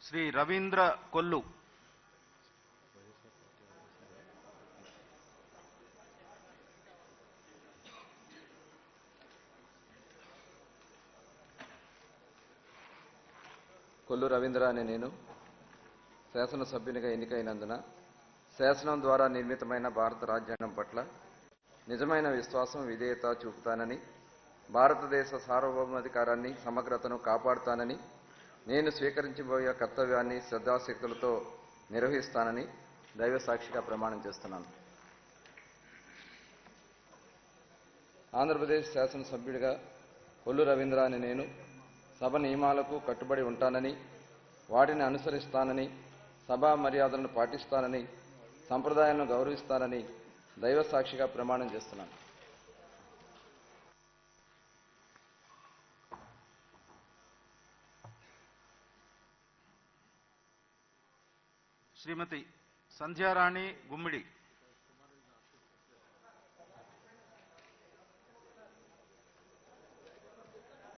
శ్రీ రవీంద్ర కొల్లు. కొల్లు రవీంద్ర అనే నేను శాసనసభ్యునిగా ఎన్నికైనందున శాసనం ద్వారా నిర్మితమైన భారత రాజ్యాంగం పట్ల నిజమైన విశ్వాసం, విధేయత చూపుతానని, భారతదేశ సార్వభౌమాధికారాన్ని, సమగ్రతను కాపాడుతానని, నేను స్వీకరించబోయే కర్తవ్యాన్ని శ్రద్ధాశక్తులతో నిర్వహిస్తానని దైవ సాక్షిగా ప్రమాణం చేస్తున్నాను. ఆంధ్రప్రదేశ్ శాసనసభ్యుడిగా కొల్లు రవీంద్ర అనే నేను సభ నియమాలకు కట్టుబడి ఉంటానని, వాటిని అనుసరిస్తానని, సభా మర్యాదలను పాటిస్తానని, సంప్రదాయాలను గౌరవిస్తానని దైవ సాక్షిగా ప్రమాణం చేస్తున్నాను. శ్రీమతి సంధ్యారాణి గుమ్మిడి.